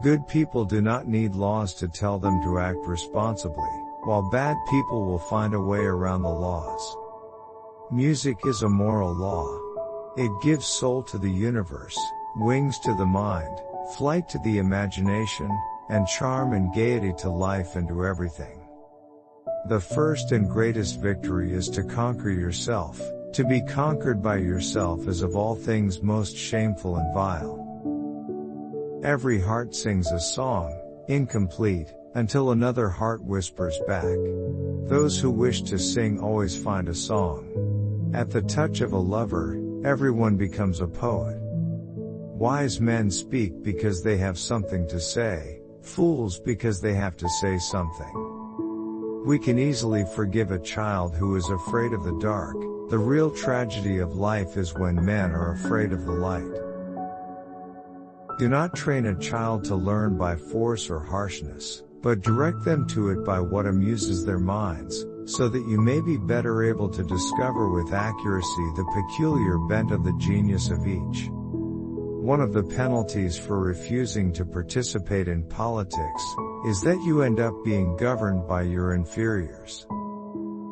Good people do not need laws to tell them to act responsibly, while bad people will find a way around the laws. Music is a moral law. It gives soul to the universe, wings to the mind, flight to the imagination, and charm and gaiety to life and to everything. The first and greatest victory is to conquer yourself. To be conquered by yourself is of all things most shameful and vile. Every heart sings a song, incomplete, until another heart whispers back. Those who wish to sing always find a song. At the touch of a lover, everyone becomes a poet. Wise men speak because they have something to say, fools because they have to say something. We can easily forgive a child who is afraid of the dark. The real tragedy of life is when men are afraid of the light. Do not train a child to learn by force or harshness, but direct them to it by what amuses their minds, so that you may be better able to discover with accuracy the peculiar bent of the genius of each. One of the penalties for refusing to participate in politics is that you end up being governed by your inferiors.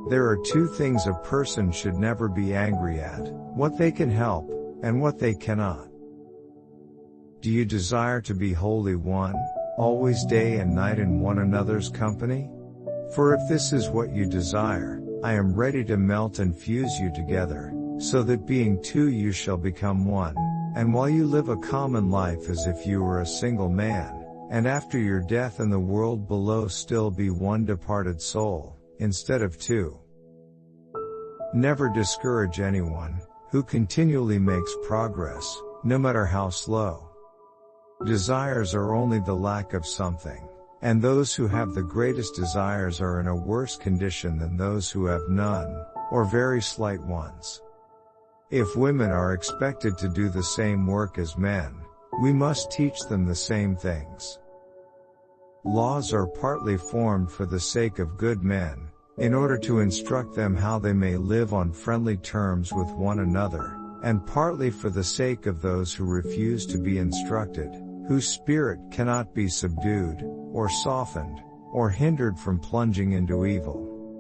There are two things a person should never be angry at: what they can help, and what they cannot. Do you desire to be wholly one, always day and night in one another's company? For if this is what you desire, I am ready to melt and fuse you together, so that being two you shall become one, and while you live a common life as if you were a single man, and after your death in the world below still be one departed soul, instead of two. Never discourage anyone who continually makes progress, no matter how slow. Desires are only the lack of something, and those who have the greatest desires are in a worse condition than those who have none, or very slight ones. If women are expected to do the same work as men, we must teach them the same things. Laws are partly formed for the sake of good men, in order to instruct them how they may live on friendly terms with one another, and partly for the sake of those who refuse to be instructed, whose spirit cannot be subdued, or softened, or hindered from plunging into evil.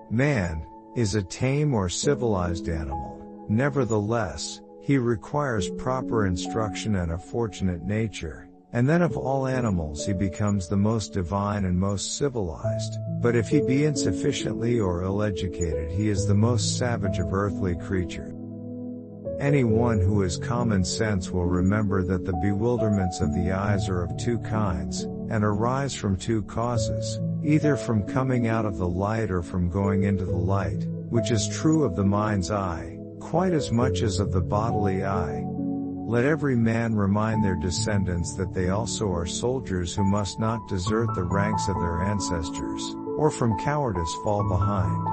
Man is a tame or civilized animal. Nevertheless, he requires proper instruction and a fortunate nature, and then of all animals he becomes the most divine and most civilized, but if he be insufficiently or ill-educated he is the most savage of earthly creatures. Anyone who has common sense will remember that the bewilderments of the eyes are of two kinds, and arise from two causes, either from coming out of the light or from going into the light, which is true of the mind's eye, quite as much as of the bodily eye. Let every man remind their descendants that they also are soldiers who must not desert the ranks of their ancestors, or from cowardice fall behind.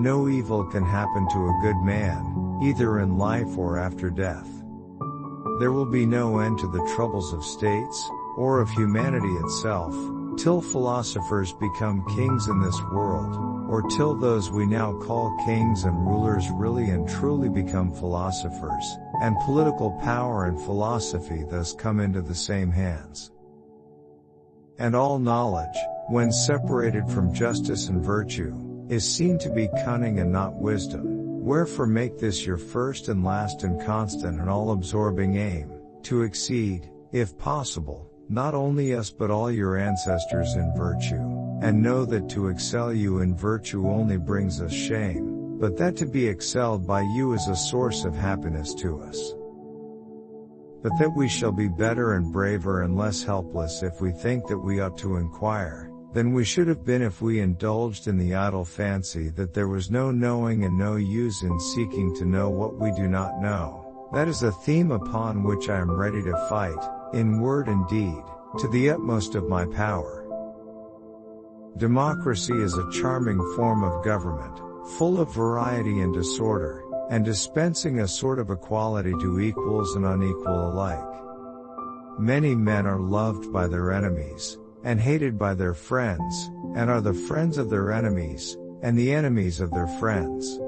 No evil can happen to a good man, either in life or after death. There will be no end to the troubles of states, or of humanity itself, till philosophers become kings in this world, or till those we now call kings and rulers really and truly become philosophers, and political power and philosophy thus come into the same hands. And all knowledge, when separated from justice and virtue, is seen to be cunning and not wisdom. Wherefore make this your first and last and constant and all-absorbing aim, to exceed, if possible, not only us but all your ancestors in virtue, and know that to excel you in virtue only brings us shame, but that to be excelled by you is a source of happiness to us. But that we shall be better and braver and less helpless if we think that we ought to inquire, than we should have been if we indulged in the idle fancy that there was no knowing and no use in seeking to know what we do not know. That is a theme upon which I am ready to fight, in word and deed, to the utmost of my power. Democracy is a charming form of government, full of variety and disorder, and dispensing a sort of equality to equals and unequal alike. Many men are loved by their enemies, and hated by their friends, and are the friends of their enemies, and the enemies of their friends.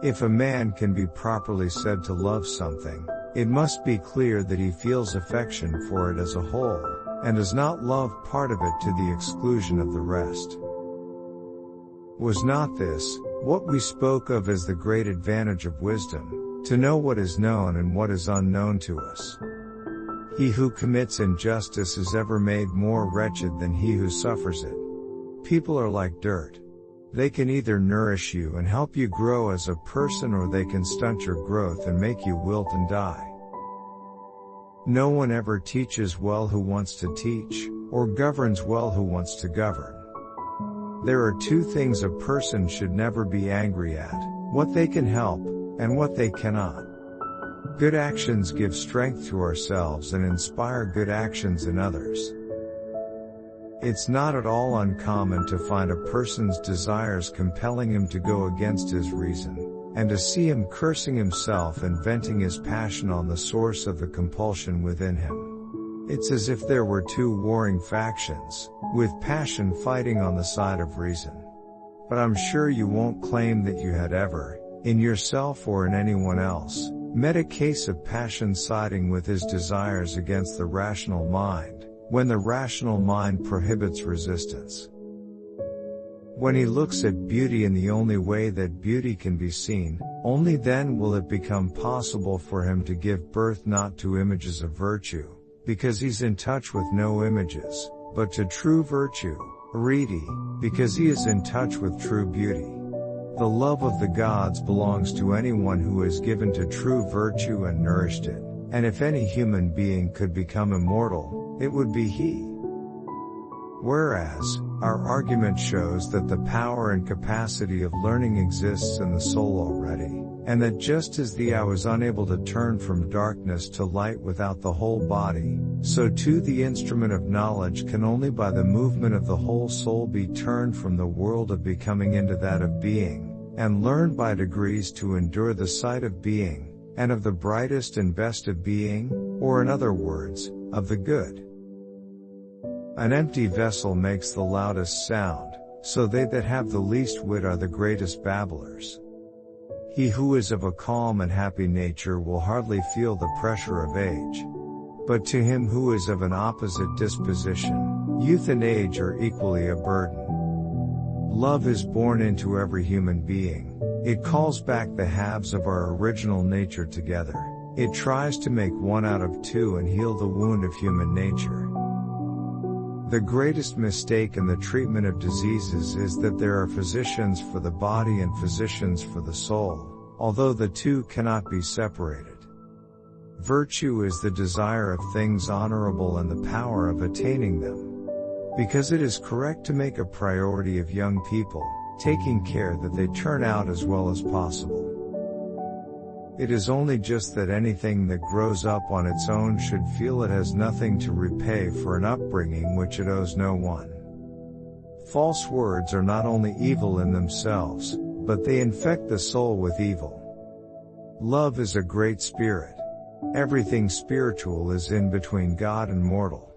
If a man can be properly said to love something, It must be clear that he feels affection for it as a whole, and does not love part of it to the exclusion of the rest. Was not this what we spoke of as the great advantage of wisdom, to know what is known and what is unknown to us? He who commits injustice is ever made more wretched than he who suffers it. People are like dirt. They can either nourish you and help you grow as a person, or they can stunt your growth and make you wilt and die. No one ever teaches well who wants to teach, or governs well who wants to govern. There are two things a person should never be angry at: what they can help, and what they cannot. Good actions give strength to ourselves and inspire good actions in others. It's not at all uncommon to find a person's desires compelling him to go against his reason, and to see him cursing himself and venting his passion on the source of the compulsion within him. It's as if there were two warring factions, with passion fighting on the side of reason. But I'm sure you won't claim that you had ever, in yourself or in anyone else, met a case of passion siding with his desires against the rational mind, when the rational mind prohibits resistance. When he looks at beauty in the only way that beauty can be seen, only then will it become possible for him to give birth not to images of virtue, because he's in touch with no images, but to true virtue, arete, because he is in touch with true beauty. The love of the gods belongs to anyone who is given to true virtue and nourished it, and if any human being could become immortal, it would be he. Whereas, our argument shows that the power and capacity of learning exists in the soul already, and that just as the eye was unable to turn from darkness to light without the whole body, so too the instrument of knowledge can only by the movement of the whole soul be turned from the world of becoming into that of being, and learned by degrees to endure the sight of being, and of the brightest and best of being, or in other words, of the good. An empty vessel makes the loudest sound, so they that have the least wit are the greatest babblers. He who is of a calm and happy nature will hardly feel the pressure of age. But to him who is of an opposite disposition, youth and age are equally a burden. Love is born into every human being. It calls back the halves of our original nature together. It tries to make one out of two and heal the wound of human nature. The greatest mistake in the treatment of diseases is that there are physicians for the body and physicians for the soul, although the two cannot be separated. Virtue is the desire of things honorable and the power of attaining them. Because it is correct to make a priority of young people, taking care that they turn out as well as possible. It is only just that anything that grows up on its own should feel it has nothing to repay for an upbringing which it owes no one. False words are not only evil in themselves, but they infect the soul with evil. Love is a great spirit. Everything spiritual is in between God and mortal.